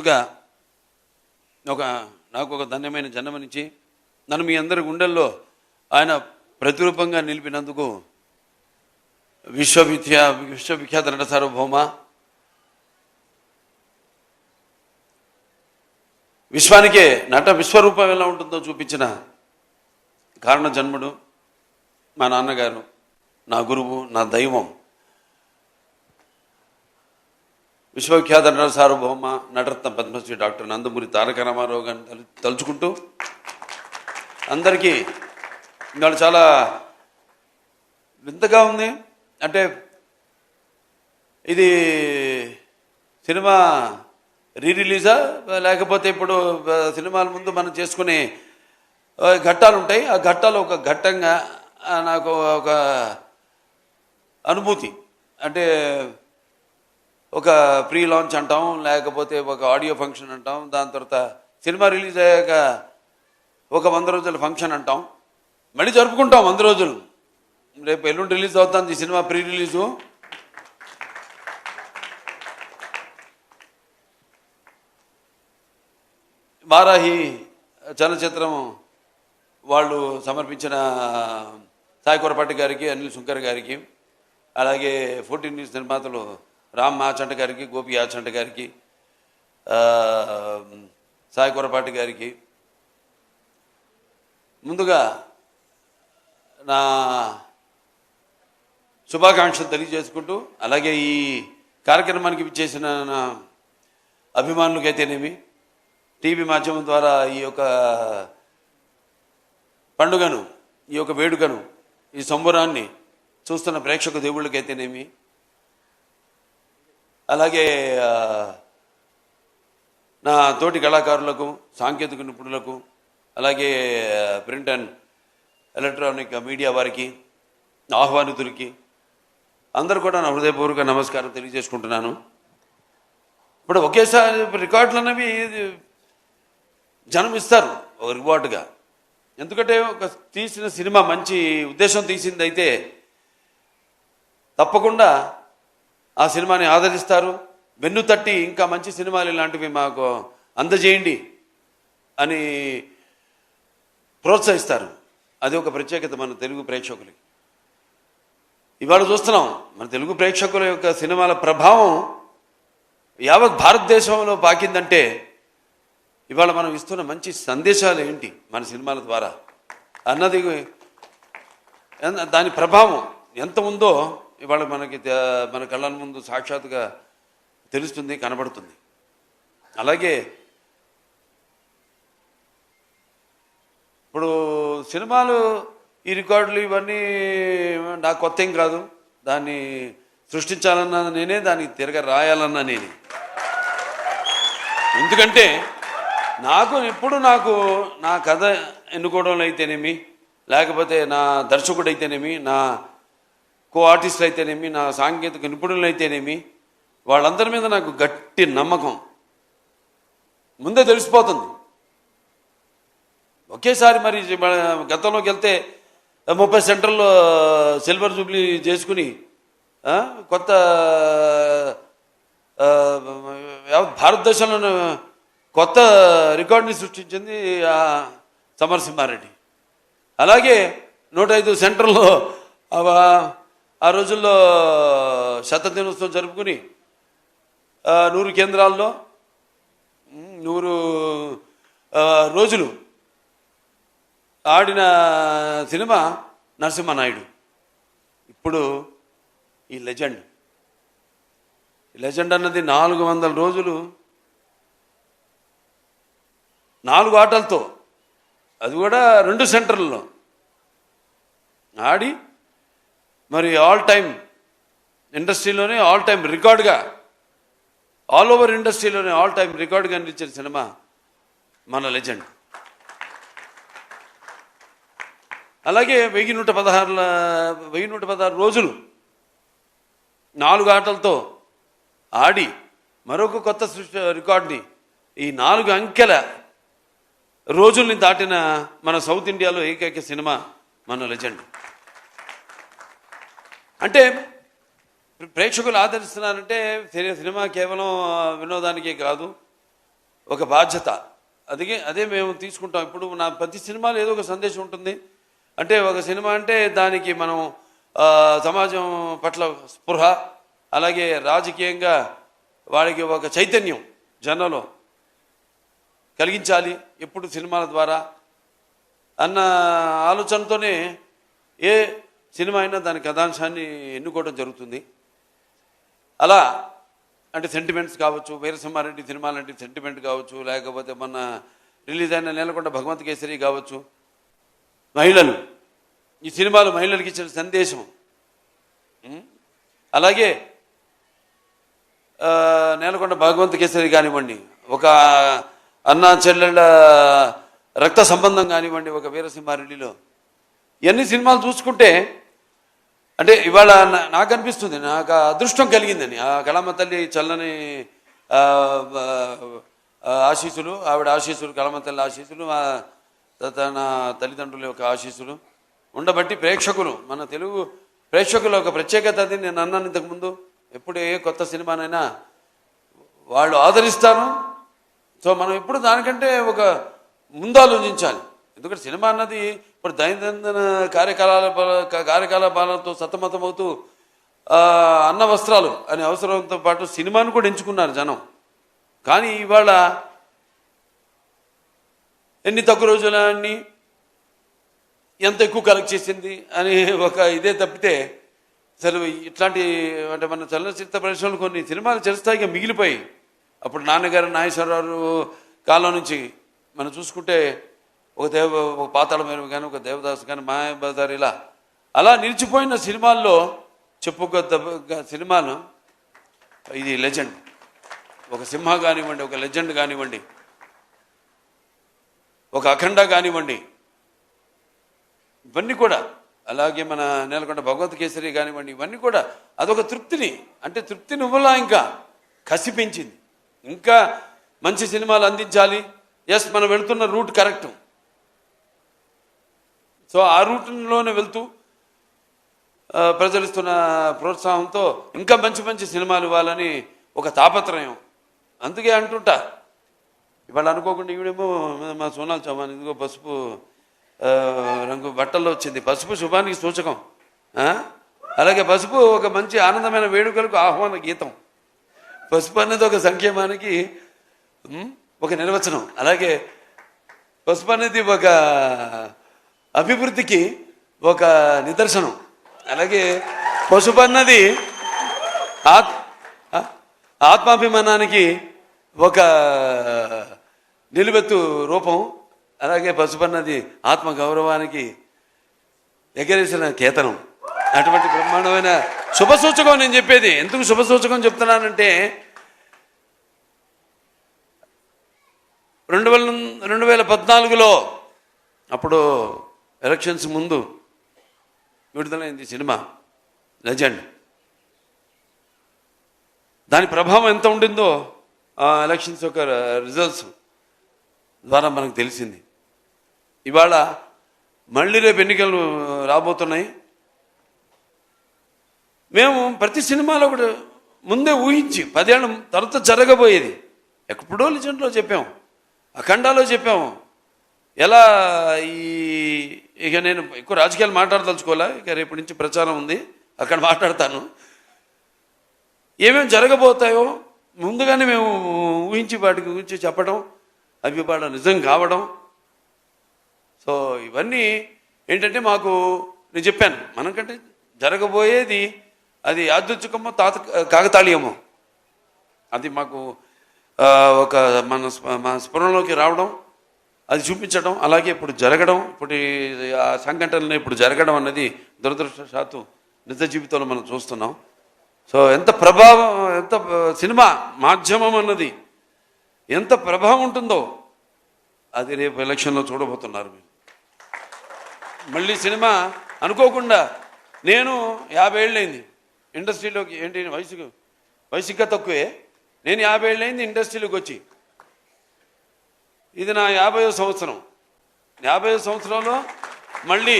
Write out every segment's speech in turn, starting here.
ముందుగా నాకు ఒక ధన్యమైన జన్మనిచ్చి నన్ను మీ అందరి గుండెల్లో ఆయన ప్రతిరూపంగా నిలిపినందుకు విశ్వవిఖ్యాత నట సార్వభౌమ విశ్వానికే నట విశ్వరూపం ఎలా ఉంటుందో చూపించిన కారణ జన్ముడు మా నాన్నగారు, నా గురువు, నా దైవం, విశ్వవిఖ్యాత నట సార్వభౌమ నటరత్న పద్మశ్రీ డాక్టర్ నందమూరి తారక రామారావు గారిని తలుచుకుంటూ అందరికీ ఇవాళ చాలా వింతగా ఉంది. అంటే ఇది సినిమా రిలీజా లేకపోతే ఇప్పుడు సినిమాల ముందు మనం చేసుకునే ఘట్టాలు ఉంటాయి, ఆ ఘట్టాలు ఒక ఘట్టంగా నాకు ఒక అనుభూతి. అంటే ఒక ప్రీ లాంచ్ అంటాం, లేకపోతే ఒక ఆడియో ఫంక్షన్ అంటాం, దాని తర్వాత సినిమా రిలీజ్ అయ్యాక ఒక 100 రోజుల ఫంక్షన్ అంటాం, మళ్ళీ జరుపుకుంటాం 100 రోజులు. రేపు ఎల్లుండి రిలీజ్ అవుతుంది ఈ సినిమా ప్రీ రిలీజు. వారాహి చలనచిత్రం వాళ్ళు సమర్పించిన సాయి కొరపాటి గారికి, అనిల్ శుంకర్ గారికి, అలాగే 14 న్యూస్ నిర్మాతలు రామ్ ఆచంట గారికి, గోపి ఆచంట గారికి, సాయి కొరపాటి గారికి ముందుగా నా శుభాకాంక్షలు తెలియజేసుకుంటూ, అలాగే ఈ కార్యక్రమానికి విచ్చేసిన నా అభిమానులకైతేనేమి, టీవీ మాధ్యమం ద్వారా ఈ యొక్క పండుగను, ఈ యొక్క వేడుకను, ఈ సంబరాన్ని చూస్తున్న ప్రేక్షక దేవుళ్ళకైతేనేమి, అలాగే నా తోటి కళాకారులకు, సాంకేతిక నిపుణులకు, అలాగే ప్రింట్ అండ్ ఎలక్ట్రానిక్ మీడియా వారికి, ఆహ్వానితులకి అందరూ కూడా నా హృదయపూర్వక నమస్కారం తెలియజేసుకుంటున్నాను. ఇప్పుడు ఒకేసారి రికార్డులు అనేవి జనం ఇస్తారు ఒక రివార్డుగా. ఎందుకంటే ఒక తీసిన సినిమా మంచి ఉద్దేశం తీసింది అయితే తప్పకుండా ఆ సినిమాని ఆదరిస్తారు, వెన్ను తట్టి ఇంకా మంచి సినిమాలు ఇలాంటివి మాకు అందజేయండి అని ప్రోత్సహిస్తారు. అది ఒక ప్రత్యేకత మన తెలుగు ప్రేక్షకులకి. ఇవాళ చూస్తున్నాం మన తెలుగు ప్రేక్షకుల యొక్క సినిమాల ప్రభావం యావత్ భారతదేశంలో పాకిందంటే ఇవాళ మనం ఇస్తున్న మంచి సందేశాలు ఏంటి మన సినిమాల ద్వారా అన్నది, దాని ప్రభావం ఎంత ఉందో ఇవాళ మనకి మన కళ్ళ ముందు సాక్షాత్తుగా తెలుస్తుంది, కనబడుతుంది. అలాగే ఇప్పుడు సినిమాలు ఈ రికార్డులు ఇవన్నీ నాకు కొత్త ఏం కాదు. దాన్ని సృష్టించాలన్నా నేనే, దానికి తిరగ రాయాలన్నా నేనే. ఎందుకంటే నాకు నా కథ ఎన్నుకోవడంలో అయితేనేమి, లేకపోతే నా దర్శకుడు అయితేనేమి, నా కో ఆర్టిస్టులు అయితేనేమి, నా సాంకేతిక నిపుణులు అయితేనేమి, వాళ్ళందరి మీద నాకు గట్టి నమ్మకం ముందే తెలిసిపోతుంది. ఒకేసారి మరి గతంలోకి వెళ్తే 30 సెంటర్లో సిల్వర్ జూబ్లీ చేసుకుని కొత్త భారతదేశంలో కొత్త రికార్డుని సృష్టించింది సమరసింహారెడ్డి. అలాగే 105 సెంటర్లో ఆ రోజుల్లో శతదినోత్సవం జరుపుకుని 100 కేంద్రాల్లో 100 రోజులు ఆడిన సినిమా నరసింహనాయుడు. ఇప్పుడు ఈ లెజెండ్ అన్నది 400 రోజులు 4 ఆటలతో, అది కూడా 2 సెంటర్లలో ఆడి మరి ఆల్ టైమ్ ఇండస్ట్రీలోనే ఆల్ టైమ్ రికార్డుగా, ఆల్ ఓవర్ ఇండస్ట్రీలోనే ఆల్ టైమ్ రికార్డుగా నిలిచిన సినిమా మన లెజెండ్. అలాగే 1116 రోజులు 4 ఆటలతో ఆడి మరొక కొత్త రికార్డుని, ఈ 4 అంకెల రోజుల్ని దాటిన మన సౌత్ ఇండియాలో ఏకైక సినిమా మన లెజెండ్. అంటే ప్రేక్షకులు ఆదరిస్తున్నారంటే సినిమా కేవలం వినోదానికే కాదు, ఒక బాధ్యత. అదే మేము తీసుకుంటాం. ఇప్పుడు నా ప్రతి సినిమాలో ఏదో ఒక సందేశం ఉంటుంది. అంటే ఒక సినిమా అంటే దానికి మనం సమాజం పట్ల స్పృహ, అలాగే రాజకీయంగా వాడికి ఒక చైతన్యం జనంలో కలిగించాలి ఎప్పుడు సినిమాల ద్వారా అన్న ఆలోచనతోనే ఏ సినిమా అయినా దాని కథాంశాన్ని ఎన్నుకోవడం జరుగుతుంది. అలా అంటే సెంటిమెంట్స్ కావచ్చు, వీరసింహారెడ్డి సినిమా లాంటి సెంటిమెంట్ కావచ్చు, లేకపోతే మొన్న రిలీజ్ అయిన నేలకొండ భగవంత్ కేసరి కావచ్చు, మహిళలు, ఈ సినిమాలు మహిళలకు ఇచ్చిన సందేశం. అలాగే నేలకొండ భగవంత్ కేసరి కానివ్వండి, ఒక అన్నా చెల్లెళ్ళ రక్త సంబంధం కానివ్వండి, ఒక వీరసింహారెడ్డిలో ఇవన్నీ సినిమాలు చూసుకుంటే అంటే ఇవాళ నాకు అనిపిస్తుంది, నాకు అదృష్టం కలిగిందని. ఆ కళమ్మ తల్లి చల్లని ఆశీస్సులు, ఆవిడ ఆశీస్సులు, కళమ్మ తల్లి ఆశీస్సులు, తన తల్లిదండ్రుల యొక్క ఆశీస్సులు ఉండబట్టి ప్రేక్షకులు, మన తెలుగు ప్రేక్షకుల ఒక ప్రత్యేకత. అది నేను అన్నాను ఇంతకుముందు, ఎప్పుడు ఏ కొత్త సినిమానైనా వాళ్ళు ఆదరిస్తారు. సో మనం ఎప్పుడు దానికంటే ఒక ముందు ఆలోచించాలి. ఎందుకంటే సినిమా అన్నది ఇప్పుడు దైనందిన కార్యకలాపాలతో సతమతమవుతూ అన్న వస్త్రాలు అనే అవసరంతో పాటు సినిమాను కూడా ఎంచుకున్నారు జనం. కానీ ఇవాళ ఎన్ని తక్కువ రోజులన్నీ ఎంత ఎక్కువ కలెక్ట్ చేసింది అని ఒక ఇదే తప్పితే అసలు ఇట్లాంటి అంటే మన చలనచిత్ర పరిశ్రమలు కొన్ని సినిమాలు చిరస్థాయిగా మిగిలిపోయి, అప్పుడు నాన్నగారు నాగేశ్వరరావు కాలం నుంచి మనం చూసుకుంటే ఒక పాతాళ భైరవి కానీ, ఒక దేవదాసు కానీ, మాయాబజార్, ఇలా అలా నిలిచిపోయిన సినిమాల్లో చెప్పుకోదగ్గ సినిమాలు ఇది లెజెండ్. ఒక సింహ కానివ్వండి, ఒక లెజెండ్ కానివ్వండి, ఒక అఖండ కానివ్వండి, ఇవన్నీ కూడా, అలాగే మన నేలకొండ భగవత్ కేసరి కానివ్వండి, ఇవన్నీ కూడా అదొక తృప్తిని, అంటే తృప్తిని ఇవ్వలా, ఇంకా కసి పెంచింది. ఇంకా మంచి సినిమాలు అందించాలి. ఎస్, మనం వెళుతున్న రూట్ కరెక్ట్. సో ఆ రూట్లోనే వెళ్తూ ప్రజలిస్తున్న ప్రోత్సాహంతో ఇంకా మంచి మంచి సినిమాలు ఇవ్వాలని ఒక తాపత్రయం. అందుకే అంటుంటా, ఇవాళ అనుకోకుండా ఈవిడేమో మా సోనాల్ చౌహాన్ ఇదిగో పసుపు రంగు బట్టల్లో వచ్చింది. పసుపు శుభానికి సూచకం. అలాగే పసుపు ఒక మంచి ఆనందమైన వేడుకలకు ఆహ్వాన గీతం. పసుపు అనేది ఒక సంక్షేమానికి ఒక నిర్వచనం. అలాగే పసుపు అనేది ఒక అభివృద్ధికి ఒక నిదర్శనం. అలాగే పసుపు అన్నది ఆత్మాభిమానానికి ఒక నిలువెత్తు రూపం. అలాగే పసుపు అన్నది ఆత్మగౌరవానికి ఎగరేసిన కేతనం. అటువంటి బ్రహ్మాండమైన శుభసూచకం నేను చెప్పేది. ఎందుకు శుభసూచకం చెప్తున్నానంటే 2014లో అప్పుడు ఎలక్షన్స్ ముందు విడుదలైంది సినిమా లెజెండ్. దాని ప్రభావం ఎంత ఉండిందో ఆ ఎలక్షన్స్ యొక్క రిజల్ట్స్ ద్వారా మనకు తెలిసింది. ఇవాళ మళ్ళీ రేపు ఎన్నికలు రాబోతున్నాయి. మేము ప్రతి సినిమాలో కూడా ముందే ఊహించి 10 ఏళ్ళ తర్వాత జరగబోయేది ఎప్పుడో లెజెండ్లో చెప్పాము, అఖండాలో చెప్పాము. ఎలా ఇక నేను ఎక్కువ రాజకీయాలు మాట్లాడదలుచుకోలే, ఇక రేపటి నుంచి ప్రచారం ఉంది, అక్కడ మాట్లాడతాను. ఏమేమి జరగబోతాయో ముందుగానే మేము ఊహించి వాటి గురించి చెప్పడం, అవి వాళ్ళ నిజం కావడం. సో ఇవన్నీ ఏంటంటే మాకు నేను చెప్పాను, మనకంటే జరగబోయేది అది యాదృచ్ఛికమో కాకతాళీయమో అది మాకు ఒక మన స్ఫురణలోకి రావడం, అది చూపించడం, అలాగే ఇప్పుడు జరగడం, ఇప్పుడు ఆ సంఘటనలు ఇప్పుడు జరగడం అన్నది దురదృష్టవశాత్తు నిజ జీవితంలో మనం చూస్తున్నాం. సో ఎంత ప్రభావం, ఎంత సినిమా మాధ్యమం అన్నది ఎంత ప్రభావం ఉంటుందో అది రేపు ఎలక్షన్లో చూడబోతున్నారు మీరు. మళ్ళీ సినిమా అనుకోకుండా నేను 50 ఏళ్ళైంది ఇండస్ట్రీలోకి, ఏంటి వయసు ఇంకా తక్కువే, నేను 50 ఏళ్ళైంది ఇండస్ట్రీలోకి వచ్చి. ఇది నా 50వ సంవత్సరం. 50వ సంవత్సరంలో మళ్ళీ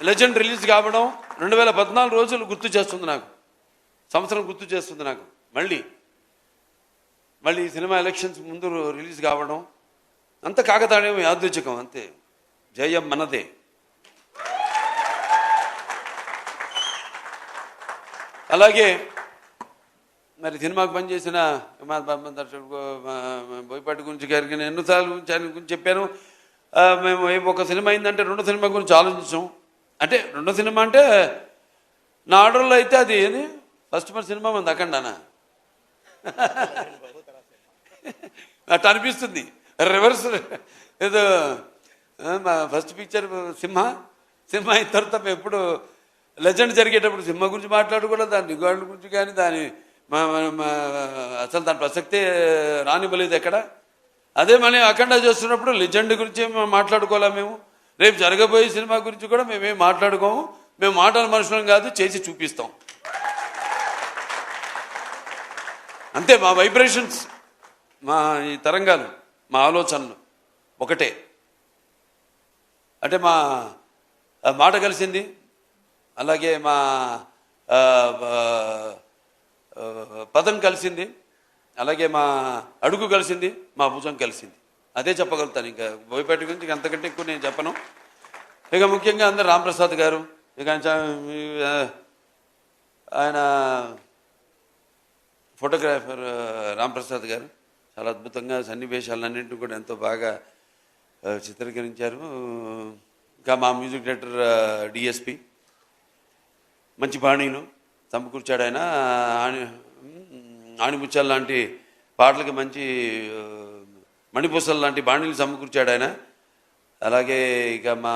లెజెండ్ రిలీజ్ కావడం 2014 రోజులు గుర్తు చేస్తుంది నాకు, సంవత్సరం గుర్తు చేస్తుంది నాకు. మళ్ళీ మళ్ళీ ఈ సినిమా ఎలక్షన్స్ ముందు రిలీజ్ కావడం అంత కాకతాళీయం, యాదృచ్ఛికం అంతే. జయం మనదే. అలాగే మరి సినిమాకు పనిచేసిన మా దర్శకుడు బోయపాటి గురించి గారికి నేను ఎన్నోసార్లు ఆయన గురించి చెప్పాను. మేము ఒక సినిమా అయిందంటే రెండో సినిమా గురించి ఆలోచించాం. అంటే రెండో సినిమా అంటే నా ఆర్డర్లో అయితే అది ఏది ఫస్ట్ మన సినిమా మన దక్కండానా అట్లా అనిపిస్తుంది. రివర్స్ ఏదో మా ఫస్ట్ పిక్చర్ సింహ అయిన తర్వాత మేము ఎప్పుడు లెజెండ్ జరిగేటప్పుడు సింహ గురించి మాట్లాడుకోలేదు, దాని రికార్డుల గురించి కానీ దాని అసలు దాని ప్రసక్తే రానివ్వలేదు ఎక్కడ. అదే మళ్ళీ అఖండ చేస్తున్నప్పుడు లెజెండ్ గురించి మాట్లాడుకోలేము. మేము రేపు జరగబోయే సినిమా గురించి కూడా మేమేం మాట్లాడుకోము. మేము మాటల మనుషులం కాదు, చేసి చూపిస్తాం అంతే. మా వైబ్రేషన్స్, మా ఈ తరంగాలు, మా ఆలోచనలు ఒకటే. అంటే మా మాట కలిసింది, అలాగే మా పదం కలిసింది, అలాగే మా అడుగు కలిసింది, మా భుజం కలిసింది. అదే చెప్పగలుగుతాను. ఇంకా బోయపాటి గురించి అంతకంటే ఎక్కువ నేను చెప్పను. ఇక ముఖ్యంగా అందరు రాంప్రసాద్ గారు, ఇక ఆయన ఫోటోగ్రాఫర్ రాంప్రసాద్ గారు చాలా అద్భుతంగా సన్నివేశాలన్నింటినీ కూడా ఎంతో బాగా చిత్రీకరించారు. ఇంకా మా మ్యూజిక్ డైరెక్టర్ డిఎస్పి మంచి బాణీలు సమకూర్చాడు. ఆయన ఆణిముత్యాల లాంటి పాటలకి మంచి మణిపూసలు లాంటి బాణీలు సమకూర్చాడు ఆయన. అలాగే ఇక మా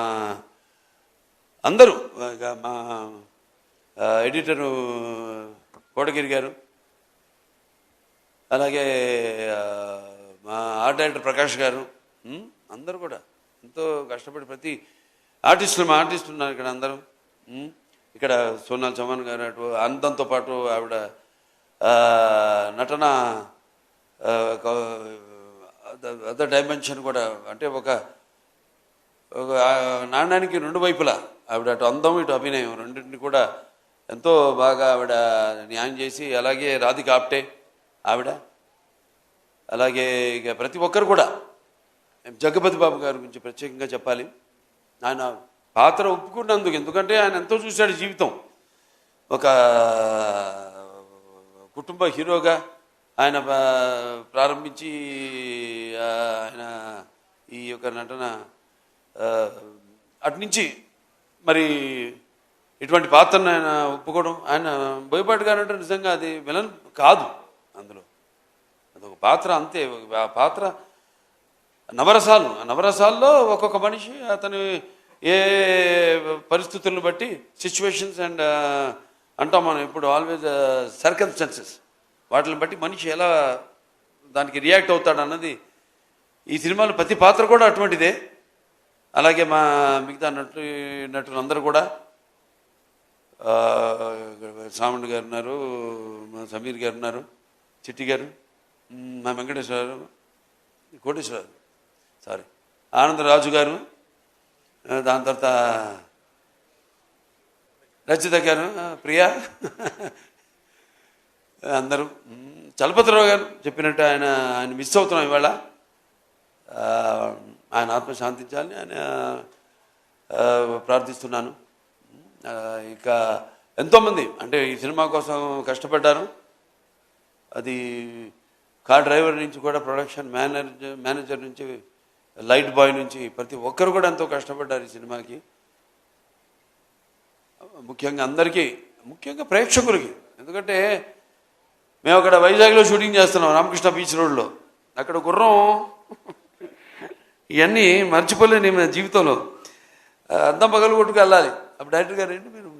అందరూ, ఇక మా ఎడిటరు కోటగిరి గారు, అలాగే మా ఆర్ట్ డైరెక్టర్ ప్రకాష్ గారు, అందరూ కూడా ఎంతో కష్టపడి ప్రతి ఆర్టిస్టులు, మా ఆర్టిస్టులు ఉన్నారు ఇక్కడ అందరూ. ఇక్కడ సోనాల్ చౌహాన్ గారు, అటు అందంతో పాటు ఆవిడ నటన అదర్ డైమెన్షన్ కూడా. అంటే ఒక నాణ్యానికి రెండు వైపులా ఆవిడ అటు అందం ఇటు అభినయం రెండింటిని కూడా ఎంతో బాగా ఆవిడ న్యాయం చేసి, అలాగే రాధిక ఆప్టే ఆవిడ, అలాగే ఇక ప్రతి ఒక్కరు కూడా. జగపతి బాబు గారి గురించి ప్రత్యేకంగా చెప్పాలి. ఆయన పాత్ర ఒప్పుకున్నందుకు, ఎందుకంటే ఆయన ఎంతో చూశాడు జీవితం. ఒక కుటుంబ హీరోగా ఆయన ప్రారంభించి ఆయన ఈ యొక్క నటన అట్నుంచి మరి ఇటువంటి పాత్రను ఆయన ఒప్పుకోవడం. ఆయన బోయపాటి గారు అంటే నిజంగా అది విలన్ కాదు, అందులో అదొక పాత్ర అంతే. ఆ పాత్ర నవరసాలు, ఆ నవరసాల్లో ఒక్కొక్క మనిషి అతను ఏ పరిస్థితులను బట్టి, సిచ్యువేషన్స్ అండ్ అంటాం మనం ఇప్పుడు ఆల్వేజ్ సర్కమ్స్టాన్సెస్, వాటిని బట్టి మనిషి ఎలా దానికి రియాక్ట్ అవుతాడు అన్నది ఈ సినిమాలో ప్రతి పాత్ర కూడా అటువంటిదే. అలాగే మా మిగతా నటులు అందరూ కూడా, సామండ్ గారు ఉన్నారు, మా సమీర్ గారు ఉన్నారు, చిట్టి గారు, మా వెంకటేశ్వరరావు, కోటేశ్వరరావు, సారీ ఆనందరాజు గారు, దాని తర్వాత రచిత గారు, ప్రియా, అందరూ. చలపతిరావు గారు చెప్పినట్టు ఆయన మిస్ అవుతున్నాం ఇవాళ. ఆయన ఆత్మ శాంతించాలని ఆయన ప్రార్థిస్తున్నాను. ఇక ఎంతోమంది అంటే ఈ సినిమా కోసం కష్టపడ్డారు. అది కార్ డ్రైవర్ నుంచి కూడా ప్రొడక్షన్ మేనేజర్ నుంచి లైట్ బాయ్ నుంచి ప్రతి ఒక్కరు కూడా ఎంతో కష్టపడ్డారు ఈ సినిమాకి. ముఖ్యంగా అందరికీ, ముఖ్యంగా ప్రేక్షకులకి. ఎందుకంటే మేము అక్కడ వైజాగ్లో షూటింగ్ చేస్తున్నాం, రామకృష్ణ బీచ్ రోడ్లో. అక్కడ గుర్రం ఇవన్నీ మర్చిపోలేని మన జీవితంలో. అద్దం పగలు కొట్టుకు వెళ్ళాలి. అప్పుడు డైరెక్టర్ గారు ఏంటి మీరు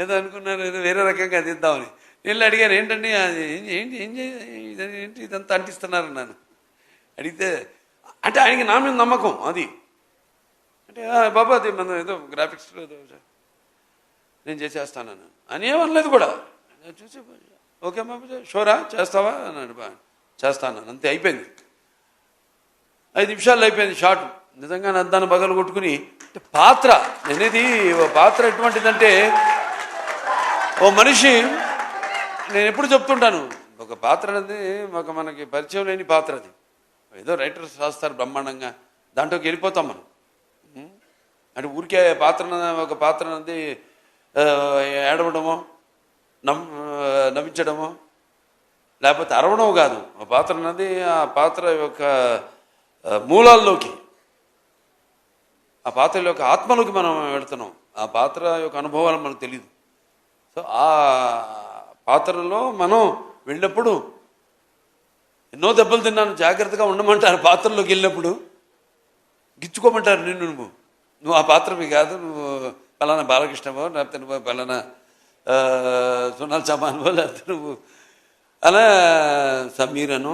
ఏదో అనుకున్నారు, ఏదో వేరే రకంగా తీద్దామని. నేను అడిగాను, ఏంటండి ఏంటి ఇదంతా అంటిస్తున్నారు నన్ను అడిగితే, అంటే ఆయనకి నా మీద నమ్మకం అది. అంటే బాబా అది మనం ఏదో గ్రాఫిక్స్ నేను చేసేస్తాను అని ఏమనలేదు కూడా. చూసి ఓకే బాబు షోరా చేస్తావా అన్నాడు. చేస్తాను అంతే, అయిపోయింది. 5 నిమిషాల్లో అయిపోయింది షాట్. నిజంగా దాన్ని బగలు కొట్టుకుని పాత్ర అనేది, ఓ పాత్ర ఎటువంటిదంటే, ఓ మనిషి, నేను ఎప్పుడు చెప్తుంటాను, ఒక పాత్ర అనేది మనకి పరిచయం లేని పాత్ర అది. ఏదో రైటర్స్ రాస్తారు బ్రహ్మాండంగా, దాంట్లోకి వెళ్ళిపోతాం మనం. అంటే ఊరికే ఒక పాత్ర అనేది ఏడవడమో నవ్వించడమో లేకపోతే అరవడం కాదు. ఆ పాత్ర అనేది ఆ పాత్ర యొక్క మూలాల్లోకి, ఆ పాత్ర యొక్క ఆత్మలోకి మనం వెళుతున్నాం. ఆ పాత్ర యొక్క అనుభవాలు మనకు తెలియదు. సో ఆ పాత్రలో మనం వెళ్ళినప్పుడు ఎన్నో దెబ్బలు తిన్నాను, జాగ్రత్తగా ఉండమంటారు. పాత్రలోకి వెళ్ళినప్పుడు గిచ్చుకోమంటారు, నువ్వు ఆ పాత్రవి కాదు, నువ్వు పలానా బాలకృష్ణవో లేకపోతే నువ్వు పలానా సోనాల్ చమాన్వో లేకపోతే నువ్వు అలా సమీరను.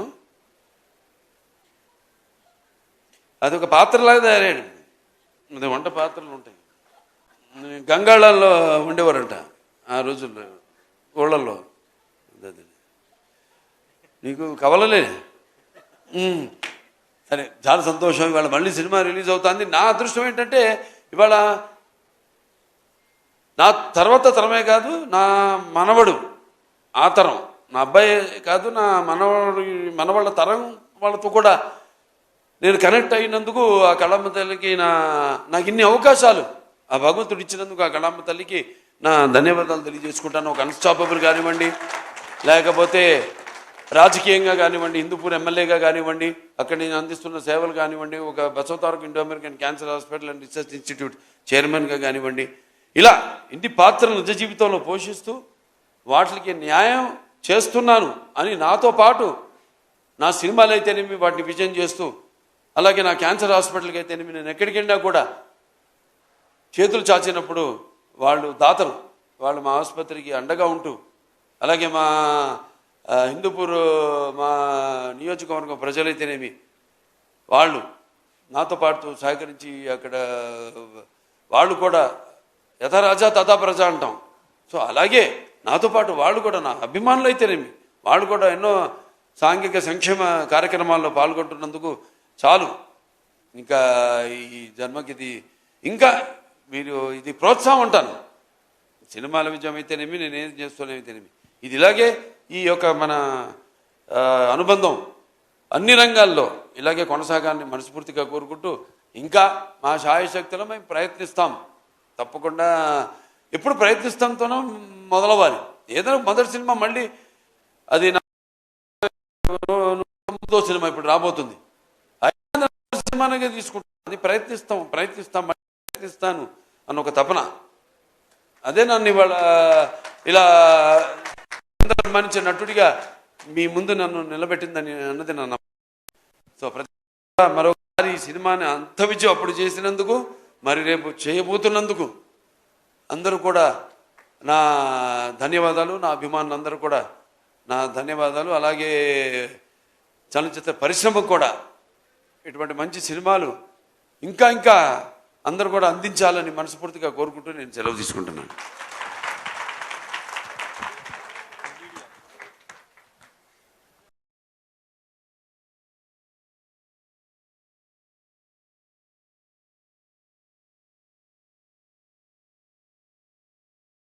అదొక పాత్రలాగా తయారయ్యాడు. అది వంట పాత్రలు ఉంటాయి. గంగాళాల్లో ఉండేవారంట ఆ రోజుల్లో, ఊళ్ళల్లో. నీకు కవలలే. సరే, చాలా సంతోషం. ఇవాళ మళ్ళీ సినిమా రిలీజ్ అవుతుంది. నా అదృష్టం ఏంటంటే ఇవాళ నా తర్వాత తరమే కాదు, నా మనవడు ఆ తరం, నా అబ్బాయి కాదు, నా మనవాళ్ళ తరం వాళ్ళతో కూడా నేను కనెక్ట్ అయినందుకు ఆ కళమ్మ తల్లికి నాకు ఇన్ని అవకాశాలు ఆ భగవంతుడు ఇచ్చినందుకు ఆ కళమ్మ తల్లికి నా ధన్యవాదాలు తెలియజేసుకుంటాను. ఒక అన్స్టాపబుల్ కానివ్వండి, లేకపోతే రాజకీయంగా కానివ్వండి, హిందూపూర్ ఎమ్మెల్యేగా కానివ్వండి, అక్కడ నేను అందిస్తున్న సేవలు కానివ్వండి, ఒక Basavatarak Indo American cancer hospital and research institute చైర్మన్గా కానివ్వండి, ఇలా ఇంటి పాత్రలు నిజ జీవితంలో పోషిస్తూ వాటికి న్యాయం చేస్తున్నాను అని నాతో పాటు నా సినిమాలు అయితేనేమి వాటిని విజయం చేస్తూ, అలాగే నా క్యాన్సర్ హాస్పిటల్కి అయితేనేమి నేను ఎక్కడికి వెళ్ళినా కూడా చేతులు చాచినప్పుడు వాళ్ళు దాతలు, వాళ్ళు మా ఆసుపత్రికి అండగా ఉంటూ, అలాగే మా హిందూపూర్ మా నియోజకవర్గం ప్రజలైతేనేమి వాళ్ళు నాతో పాటు సహకరించి అక్కడ వాళ్ళు కూడా యథా రాజా తథా ప్రజ అంటాం. సో అలాగే నాతో పాటు వాళ్ళు కూడా, నా అభిమానులు అయితేనేమి వాళ్ళు కూడా ఎన్నో సాంఘిక సంక్షేమ కార్యక్రమాల్లో పాల్గొంటున్నందుకు చాలు. ఇంకా ఈ జన్మకి ఇది ఇంకా మీరు ఇది ప్రోత్సాహం అంటాను. సినిమాల విజయం అయితేనేమి, నేనేం చేస్తున్నాయితేనేమి, ఇది ఇలాగే ఈ యొక్క మన అనుబంధం అన్ని రంగాల్లో ఇలాగే కొనసాగాలని మనస్ఫూర్తిగా కోరుకుంటూ, ఇంకా మా శాయశక్తులు మేము ప్రయత్నిస్తాం. తప్పకుండా ఎప్పుడు ప్రయత్నిస్తాంతోనో మొదలవ్వాలి. ఏదైనా మొదటి సినిమా మళ్ళీ అది సినిమా ఇప్పుడు రాబోతుంది, సినిమానే తీసుకుంటాం. అది ప్రయత్నిస్తాను అన్న ఒక తపన, అదే నన్ను ఇవాళ ఇలా మనిషి నటుడిగా మీ ముందు నన్ను నిలబెట్టిందని అన్నది నన్ను. సో మరొకసారి ఈ సినిమాని అంత విజయం అప్పుడు చేసినందుకు, మరి రేపు చేయబోతున్నందుకు అందరూ కూడా నా ధన్యవాదాలు. నా అభిమానులందరూ కూడా నా ధన్యవాదాలు. అలాగే చలనచిత్ర పరిశ్రమకు కూడా ఇటువంటి మంచి సినిమాలు ఇంకా అందరూ కూడా అందించాలని మనస్ఫూర్తిగా కోరుకుంటూ నేను సెలవు తీసుకుంటున్నాను.